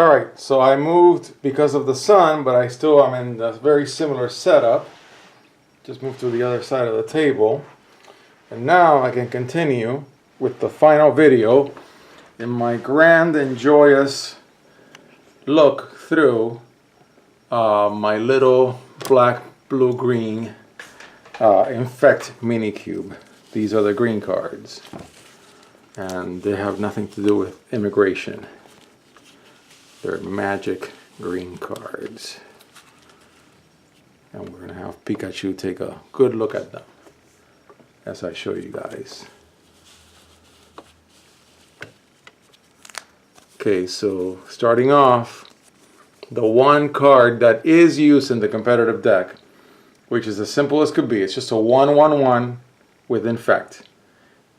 Alright, so I moved because of the sun, but I still am in a very similar setup. Just moved to the other side of the table. And now I can continue with the final video in my grand and joyous look through my little black, blue, green Infect Minicube. These are the green cards. And they have nothing to do with immigration. They're magic green cards. And we're going to have Pikachu take a good look at them as I show you guys. Okay, so starting off, the one card that is used in the competitive deck, which is as simple as could be. It's just a 1/1/1 with Infect.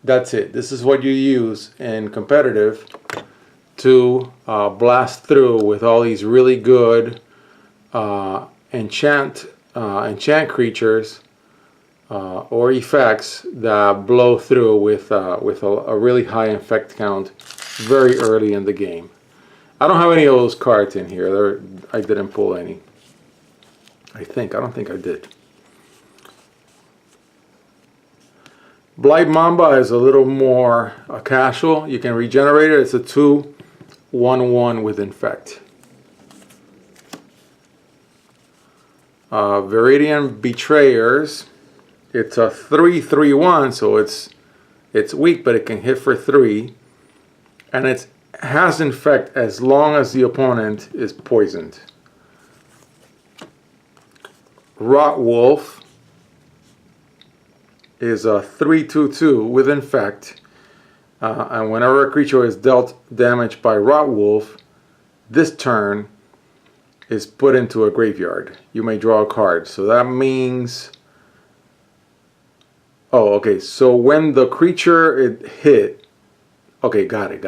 That's it. This is what you use in competitive to blast through with all these really good enchant creatures or effects that blow through with a really high infect count very early in the game. I don't have any of those cards in here. I didn't pull any. I don't think I did. Blight Mamba is a little more casual. You can regenerate it. It's a 2/1/1 with Infect. Mirrodin Betrayers. It's a 3/3/1, so it's weak, but it can hit for 3, and it has Infect as long as the opponent is poisoned. Rot Wolf is a 3/2/2 with Infect, and whenever a creature is dealt damage by Rot Wolf, this turn is put into a graveyard. You may draw a card. So that means, oh, okay. So when the creature it hit, okay, got it.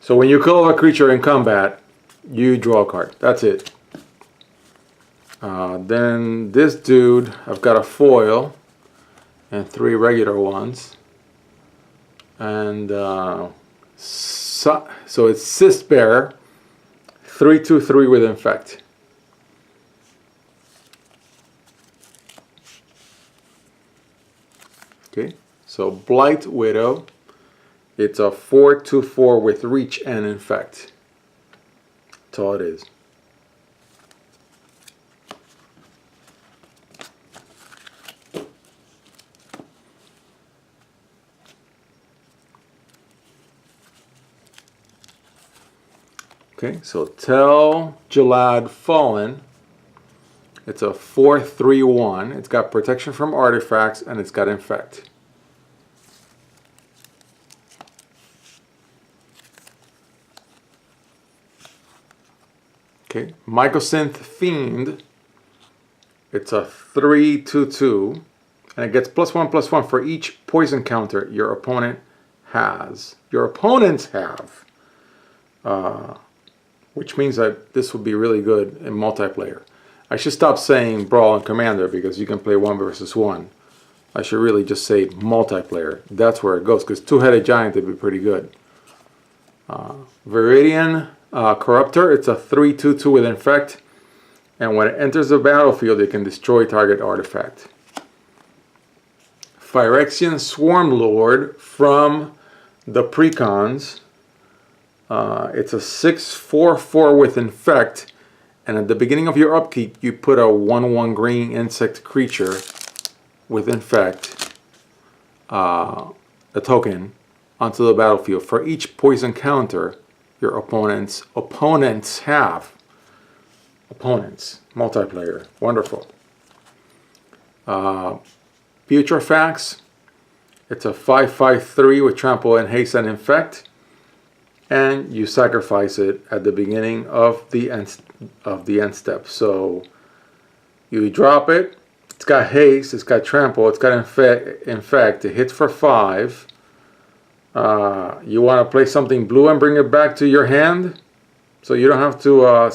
So when you kill a creature in combat, you draw a card. That's it. Then this dude, I've got a foil and 3 regular ones, and so it's Cyst Bearer, 3/2/3 with Infect. Okay, so Blight Widow, it's a 4/2/4 with Reach and Infect. That's all it is. Okay, so Tell Jalad Fallen. It's a 4/3/1. It's got protection from artifacts and it's got Infect. Okay, Mycosynth Fiend. It's a 3/2/2, and it gets +1/+1 for each poison counter your opponent has. Your opponents have. Which means that this will be really good in multiplayer. I should stop saying Brawl and Commander because you can play 1 versus 1. I should really just say multiplayer. That's where it goes, because Two-Headed Giant would be pretty good. Mirrodin Corruptor, it's a 3/2/2 with Infect, and when it enters the battlefield it can destroy target artifact. Phyrexian Swarm Lord from the Precons. It's a 6/4/4 with Infect, and at the beginning of your upkeep you put a 1/1 green insect creature with Infect, a token, onto the battlefield for each poison counter your opponents have. Opponents, multiplayer, wonderful. Putrefax, it's a 5/5/3 with Trample and Haste and Infect. And you sacrifice it at the beginning of the end step. So you drop it. It's got haste. It's got trample. It's got infect. It hits for 5. You want to play something blue and bring it back to your hand, so you don't have to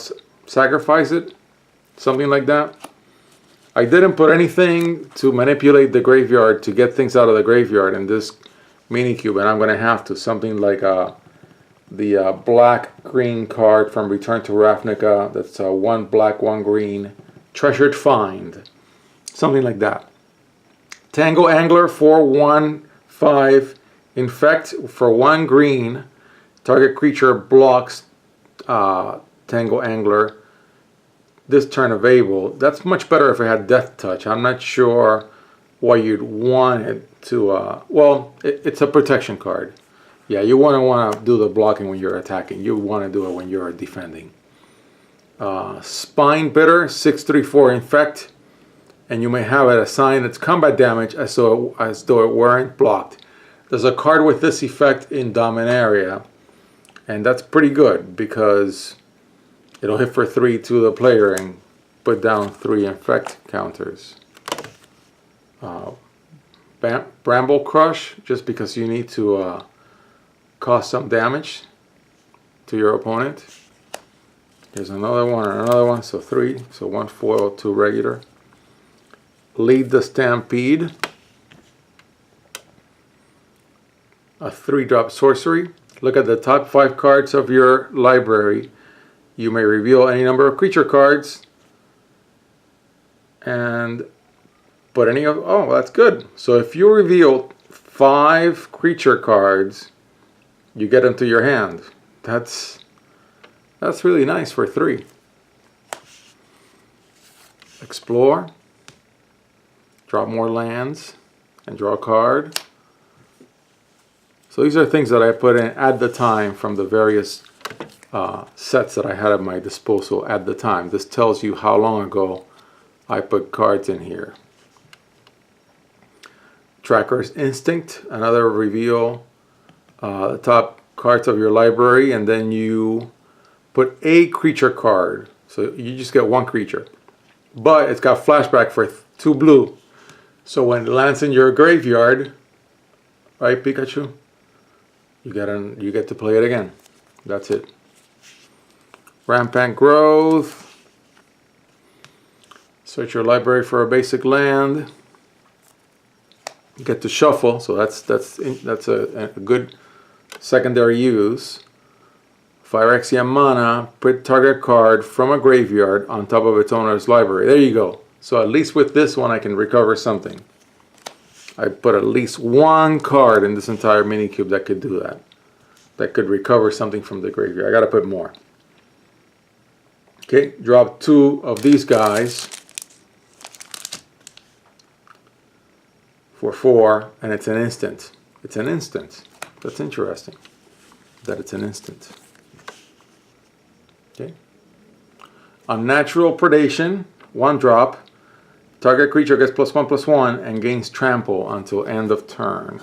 sacrifice it. Something like that. I didn't put anything to manipulate the graveyard to get things out of the graveyard in this Minicube, and I'm going to have to. Something like the black-green card from Return to Ravnica. That's 1 black, 1 green. Treasured Find. Something like that. Tango Angler for 1/5. Infect for 1 green. Target creature blocks Tango Angler this turn available. That's much better if it had Death Touch. I'm not sure why you'd want it to... well, it's a protection card. Yeah, you want to do the blocking when you're attacking. You want to do it when you're defending. Spine Bitter, 6/3/4 Infect. And you may have it assign its combat damage as though it weren't blocked. There's a card with this effect in Dominaria. And that's pretty good because it'll hit for 3 to the player and put down 3 Infect counters. Bramble Crush, just because you need to cause some damage to your opponent. Here's another one and another one, so 3. So 1 foil, 2 regular. Lead the Stampede. A 3-drop sorcery. Look at the top 5 cards of your library. You may reveal any number of creature cards. And put any of... oh, that's good. So if you reveal 5 creature cards, you get them to your hand. That's really nice for 3. Explore. Drop more lands and draw a card. So these are things that I put in at the time from the various sets that I had at my disposal at the time. This tells you how long ago I put cards in here. Tracker's Instinct, another reveal the top cards of your library, and then you put a creature card. So you just get 1 creature. But it's got flashback for 2 blue. So when it lands in your graveyard, right, Pikachu? You get to play it again. That's it. Rampant Growth. Search your library for a basic land. You get to shuffle, so that's a good secondary use. Phyrexia Mana. Put target card from a graveyard on top of its owner's library. There you go. So at least with this one I can recover something. I put at least 1 card in this entire Minicube that could do that. That could recover something from the graveyard. I gotta put more. Okay, drop 2 of these guys for 4, and it's an instant. It's an instant. That's interesting that it's an instant. Okay. Unnatural Predation, 1 drop. Target creature gets +1/+1 and gains trample until end of turn.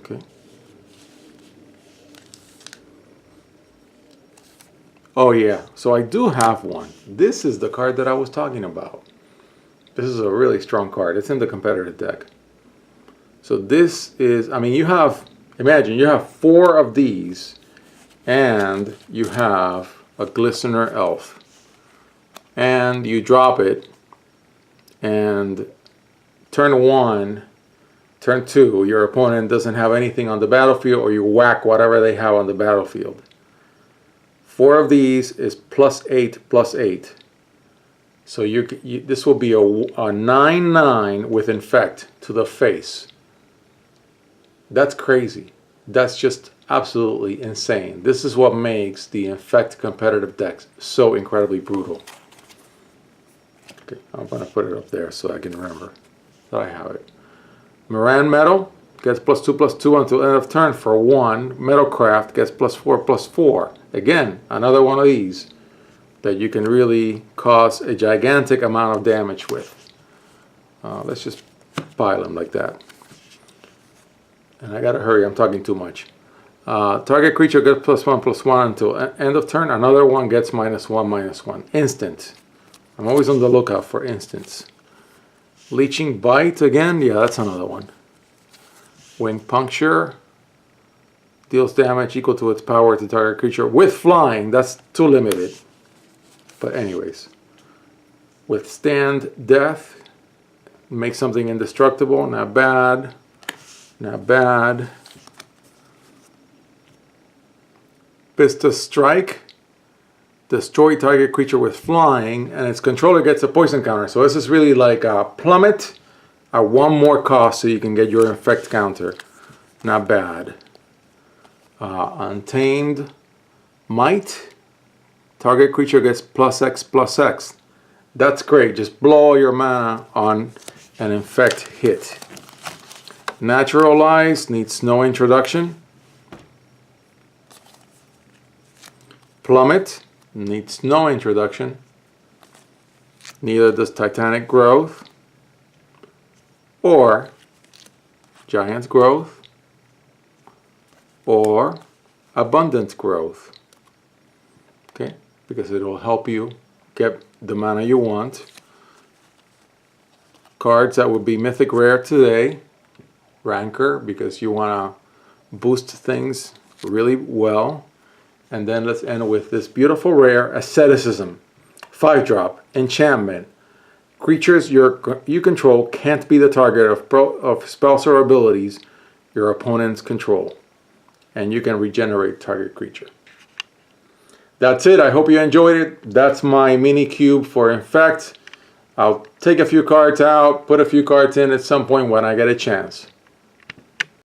Okay. Oh yeah, so I do have one. This is the card that I was talking about. This is a really strong card. It's in the competitive deck. So this is, I mean, you have, imagine you have 4 of these and you have a Glistener Elf, and you drop it, and turn 1, turn 2, your opponent doesn't have anything on the battlefield, or you whack whatever they have on the battlefield. 4 of these is +8/+8. So this will be a 9/9 with Infect to the face. That's crazy. That's just absolutely insane. This is what makes the Infect competitive decks so incredibly brutal. Okay, I'm going to put it up there so I can remember that I have it. Moran Metal gets +2/+2 until end of turn for 1. Metalcraft gets +4/+4. Again, another one of these that you can really cause a gigantic amount of damage with. Let's just pile them like that. And I gotta hurry, I'm talking too much. Target creature gets +1/+1 until end of turn. Another one gets -1/-1. Instant. I'm always on the lookout for instants. Leeching Bite again. Yeah, that's another one. Wing Puncture. Deals damage equal to its power to target creature with flying. That's too limited. But anyways. Withstand Death. Make something indestructible. Not bad. Not bad. Vista Strike. Destroy target creature with flying, and its controller gets a poison counter. So this is really like a plummet at one more cost so you can get your infect counter. Not bad. Untamed Might. Target creature gets +X/+X. That's great. Just blow all your mana on an infect hit. Naturalize needs no introduction. Plummet needs no introduction. Neither does Titanic Growth or Giant Growth or Abundant Growth. Okay, because it will help you get the mana you want. Cards that would be mythic rare today. Rancor, because you want to boost things really well. And then let's end with this beautiful rare, Asceticism. 5-drop, enchantment. Creatures you control can't be the target of spells or abilities your opponents control. And you can regenerate target creature. That's it. I hope you enjoyed it. That's my Minicube for Infect. I'll take a few cards out, put a few cards in at some point when I get a chance.